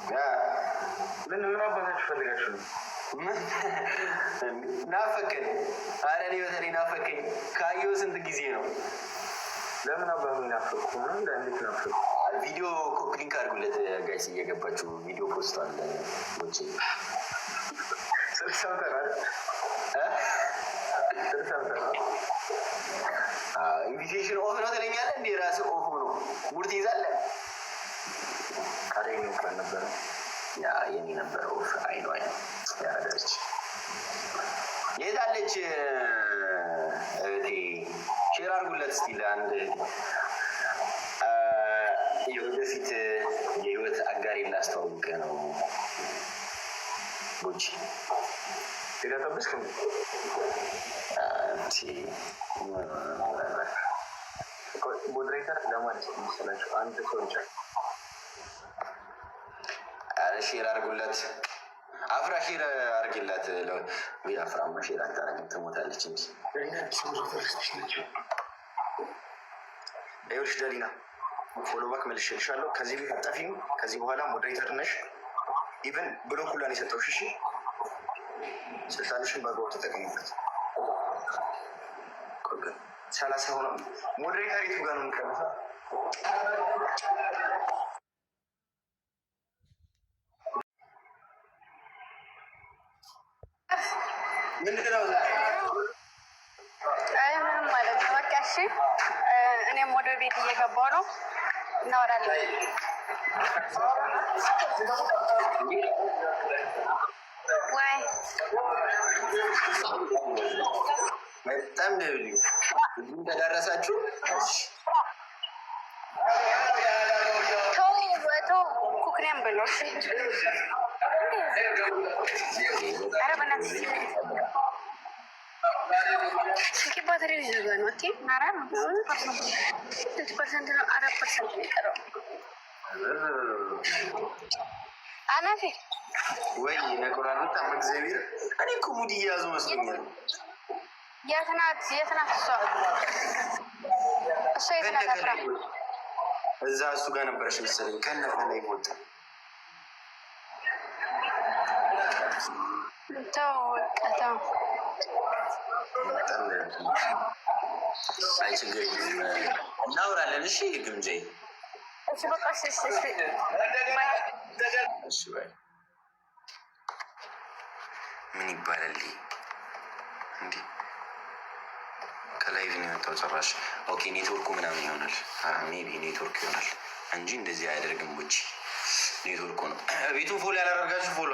ምን አባታችሁ ፈልጋችሁ ነው? ናፈቀኝ። ኧረ እኔ በተለይ ናፈቀኝ። ካየሁ ስንት ጊዜ ነው? ለምን አባቱ ናፈቁ? እንዴት ናፈቁ? ቪዲዮ ኮፒ ሊንክ አድርጉለት ጋይስ፣ እየገባችሁ ቪዲዮ ፖስት አለ። ወጪ ሰምተናል። ኢንቪቴሽን ኦፍ ነው ትለኛለህ እንዴ? ራስህ ኦፍ ነው ሙድ ትይዛለህ። ቃሬ ነው እንኳን ነበረ ያ የኔ ነበረ ኦፍ። አይ ነው ያደረች የት አለች እህቴ? ሼር አድርጉለት እስኪ ለአንድ የወደፊት የህይወት አጋሪ ላስተዋውቅ ነው። ቦች ሌላጠብስክ ሞዴሬተር ለማለት መሰላችሁ? አንድ ሰው ብቻ ሼር አድርጉለት። አፍራ ሼር አድርግላት። አፍራማ ሼር አታረግም፣ ትሞታለች እንጂ። ይኸውልሽ ደሊና ፎሎ ባክ መልሼልሻለሁ። ከዚህ ቤት አጣፊም። ከዚህ በኋላ ሞዴሬተር ነሽ። ኢቨን ብሎክ ሁላ ነው የሰጠሁሽ። እሺ ስልጣንሽን በአግባቡ ተጠቀሙበት። 30 ሆነ ሞዴሬተር የቱ ጋር ነው የሚቀርበው? ምንድን ነው? አይ ምንም ማለት ነው። በቃ እሺ፣ እኔም ወደ ቤት እየገባሁ ነው። እናወራለን። ወይ በጣም ደብልዩ ተዳረሳችሁ። ተው ኩክሬም ብሎ ኧረ በእናትህ ስልኬ ባትሪ ሊዘጋ ነው። ኦኬ ኧረ ስንት ፐርሰንት ነው? 4% ነው የቀረው። አናቴ ወይ ነቁራን በጣም እግዚአብሔር። እኔ እኮ ሙድ እየያዙ መስሎኛል። የት ናት እሷ? እሷ የት ናት? አፍራ እዛ እሱ ጋር ነበረች መሰለኝ። ከነከላይ ወጣ። ተው ተው። አይ ችግር እናወራለን። እሺ ግምጄ። እሺ በቃ እሺ ባይ። ምን ይባላል እንዴ? ከላይቭ ነው የወጣው ጭራሽ። ኦኬ ኔትወርኩ ምናምን ይሆናል። ሜቢ ኔትወርክ ይሆናል እንጂ እንደዚህ አያደርግም። ውጭ ኔትወርኩ ነው። ቤቱን ፎሎ ያላደረጋችሁ ፎሎ